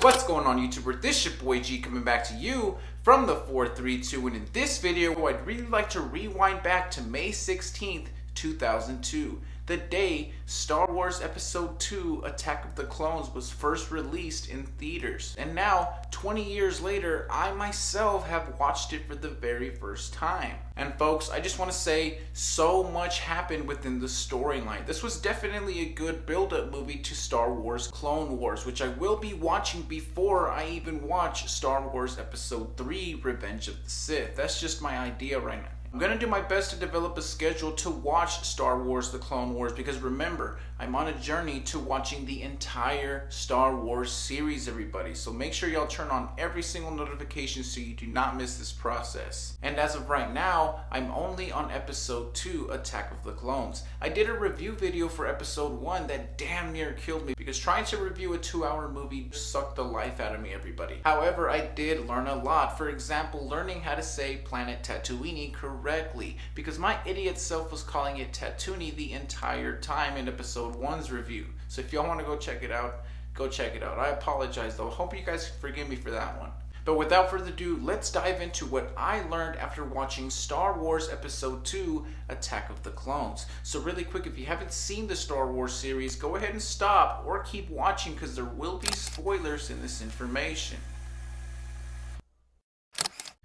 What's going on, YouTuber? This your boy G coming back to you from the 432, and in this video I'd really like to rewind back to May 16th, 2002, the day Star Wars Episode 2 Attack of the Clones was first released in theaters. And now, 20 years later, I myself have watched it for the very first time. And folks, I just want to say, so much happened within the storyline. This was definitely a good build-up movie to Star Wars Clone Wars, which I will be watching before I even watch Star Wars Episode 3 Revenge of the Sith. That's just my idea right now. I'm going to do my best to develop a schedule to watch Star Wars The Clone Wars, because remember, I'm on a journey to watching the entire Star Wars series, everybody. So make sure y'all turn on every single notification so you do not miss this process. And as of right now, I'm only on Episode 2, Attack of the Clones. I did a review video for Episode 1 that damn near killed me, because trying to review a 2-hour movie sucked the life out of me, everybody. However, I did learn a lot. For example, learning how to say Planet Tatooine correctly, because my idiot self was calling it Tatooine the entire time in Episode 1's review. So if y'all want to go check it out, go check it out. I apologize though. Hope you guys forgive me for that one. But without further ado, let's dive into what I learned after watching Star Wars Episode 2 Attack of the Clones. So really quick, if you haven't seen the Star Wars series, go ahead and stop or keep watching, because there will be spoilers in this information.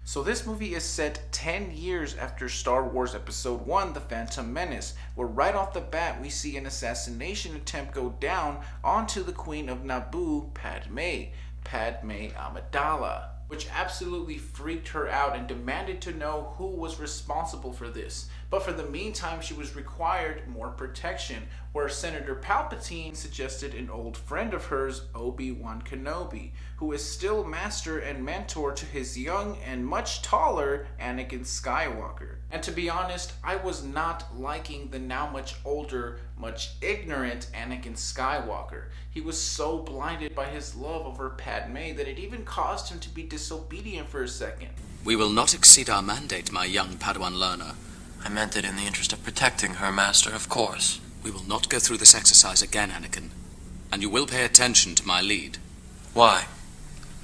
So this movie is set 10 years after Star Wars Episode 1, The Phantom Menace, where right off the bat we see an assassination attempt go down onto the Queen of Naboo, Padme Amidala, which absolutely freaked her out and demanded to know who was responsible for this. But for the meantime, she was required more protection, where Senator Palpatine suggested an old friend of hers, Obi-Wan Kenobi, who is still master and mentor to his young and much taller Anakin Skywalker. And to be honest, I was not liking the now much older, much ignorant Anakin Skywalker. He was so blinded by his love over Padme that it even caused him to be disobedient for a second. We will not exceed our mandate, my young Padawan learner. I meant it in the interest of protecting her, Master, of course. We will not go through this exercise again, Anakin. And you will pay attention to my lead. Why?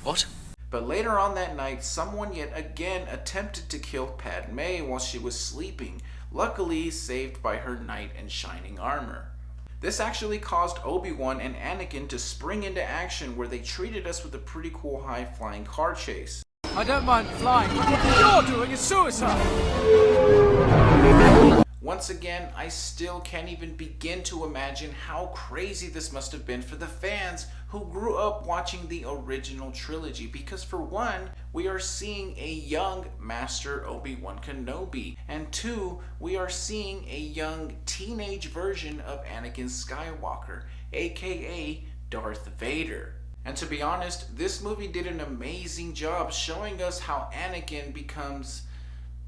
What? But later on that night, someone yet again attempted to kill Padme while she was sleeping, luckily saved by her knight in shining armor. This actually caused Obi-Wan and Anakin to spring into action, where they treated us with a pretty cool high-flying car chase. I don't mind flying, but what you're doing is suicide! Once again, I still can't even begin to imagine how crazy this must have been for the fans who grew up watching the original trilogy, because for one, we are seeing a young Master Obi-Wan Kenobi, and two, we are seeing a young teenage version of Anakin Skywalker, aka Darth Vader. And to be honest, this movie did an amazing job showing us how Anakin becomes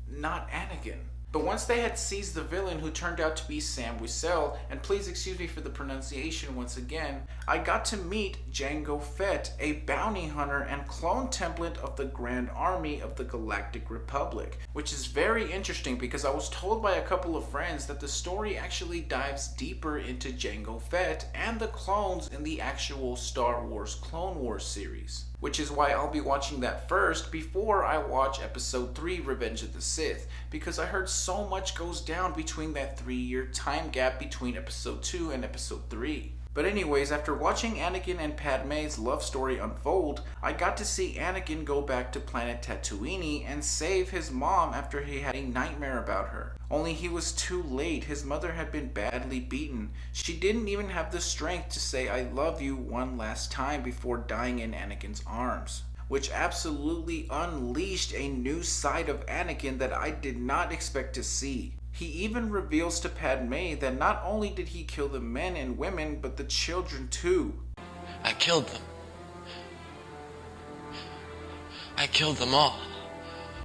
not Anakin. But once they had seized the villain, who turned out to be Sam Whistle, and please excuse me for the pronunciation once again, I got to meet Jengo Fett, a bounty hunter and clone template of the Grand Army of the Galactic Republic, which is very interesting because I was told by a couple of friends that the story actually dives deeper into Jengo Fett and the clones in the actual Star Wars Clone Wars series, which is why I'll be watching that first before I watch Episode 3 Revenge of the Sith, because I heard so much goes down between that 3-year time gap between Episode 2 and Episode 3. But anyways, after watching Anakin and Padme's love story unfold, I got to see Anakin go back to planet Tatooine and save his mom after he had a nightmare about her. Only he was too late. His mother had been badly beaten. She didn't even have the strength to say "I love you" one last time before dying in Anakin's arms, which absolutely unleashed a new side of Anakin that I did not expect to see. He even reveals to Padme that not only did he kill the men and women, but the children too. I killed them. I killed them all.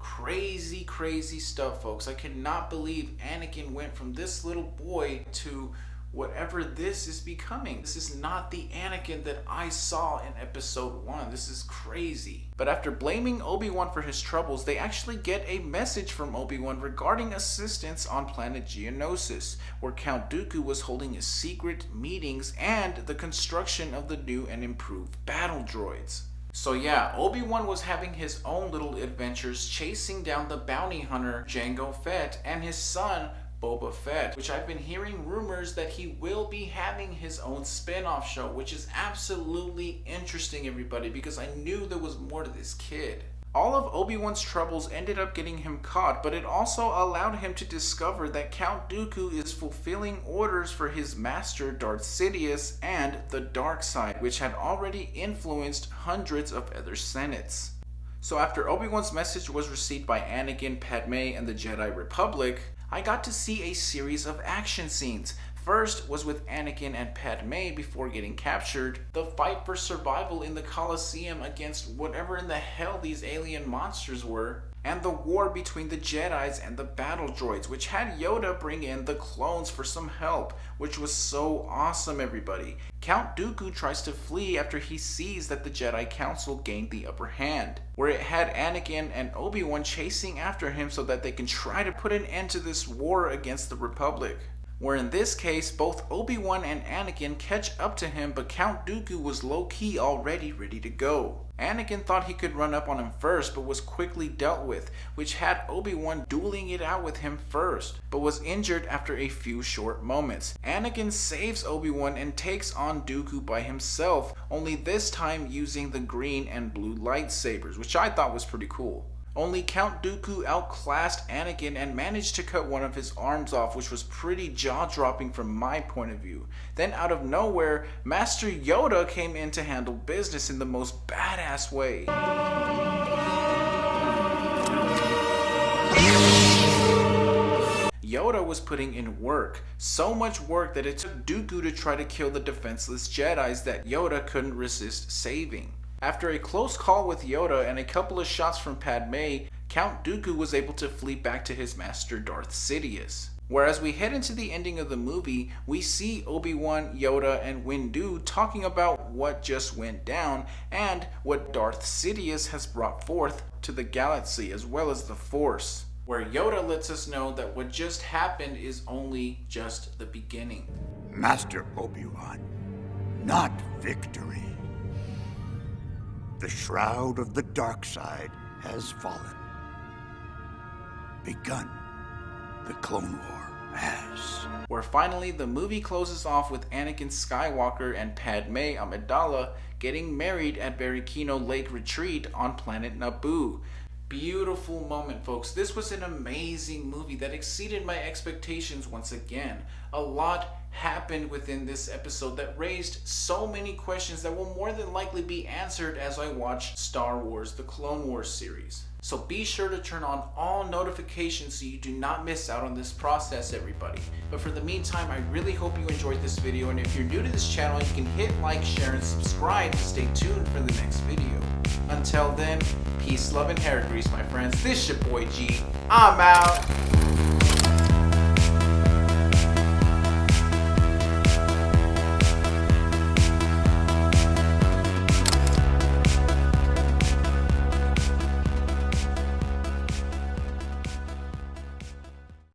Crazy, crazy stuff, folks. I cannot believe Anakin went from this little boy to whatever this is becoming. This is not the Anakin that I saw in Episode 1. This is crazy. But after blaming Obi-Wan for his troubles, they actually get a message from Obi-Wan regarding assistance on planet Geonosis, where Count Dooku was holding his secret meetings and the construction of the new and improved battle droids. So yeah, Obi-Wan was having his own little adventures chasing down the bounty hunter Jango Fett and his son Boba Fett, which I've been hearing rumors that he will be having his own spin-off show, which is absolutely interesting, everybody, because I knew there was more to this kid. All of Obi-Wan's troubles ended up getting him caught, but it also allowed him to discover that Count Dooku is fulfilling orders for his master Darth Sidious and the dark side, which had already influenced hundreds of other senates. So after Obi-Wan's message was received by Anakin, Padme, and the Jedi Republic, I got to see a series of action scenes. First was with Anakin and Padme before getting captured, the fight for survival in the Colosseum against whatever in the hell these alien monsters were, and the war between the Jedis and the battle droids, which had Yoda bring in the clones for some help, which was so awesome, everybody. Count Dooku tries to flee after he sees that the Jedi Council gained the upper hand, where it had Anakin and Obi-Wan chasing after him so that they can try to put an end to this war against the Republic. Where in this case, both Obi-Wan and Anakin catch up to him, but Count Dooku was low-key already ready to go. Anakin thought he could run up on him first, but was quickly dealt with, which had Obi-Wan dueling it out with him first, but was injured after a few short moments. Anakin saves Obi-Wan and takes on Dooku by himself, only this time using the green and blue lightsabers, which I thought was pretty cool. Only Count Dooku outclassed Anakin and managed to cut one of his arms off, which was pretty jaw-dropping from my point of view. Then out of nowhere, Master Yoda came in to handle business in the most badass way. Yoda was putting in work, so much work that it took Dooku to try to kill the defenseless Jedis that Yoda couldn't resist saving. After a close call with Yoda and a couple of shots from Padme, Count Dooku was able to flee back to his master Darth Sidious. Whereas we head into the ending of the movie, we see Obi-Wan, Yoda, and Windu talking about what just went down and what Darth Sidious has brought forth to the galaxy as well as the Force. Where Yoda lets us know that what just happened is only just the beginning. Master Obi-Wan, not victory. The shroud of the dark side has fallen. Begun. The Clone War has. Where finally the movie closes off with Anakin Skywalker and Padme Amidala getting married at Barricino Lake Retreat on planet Naboo. Beautiful moment, folks. This was an amazing movie that exceeded my expectations once again. A lot happened within this episode that raised so many questions that will more than likely be answered as I watch Star Wars: The Clone Wars series. So be sure to turn on all notifications so you do not miss out on this process, everybody. But for the meantime, I really hope you enjoyed this video, and if you're new to this channel, you can hit like, share, and subscribe to stay tuned for the next video. Until then, peace, love, and hair grease, my friends. This your boy G. I'm out.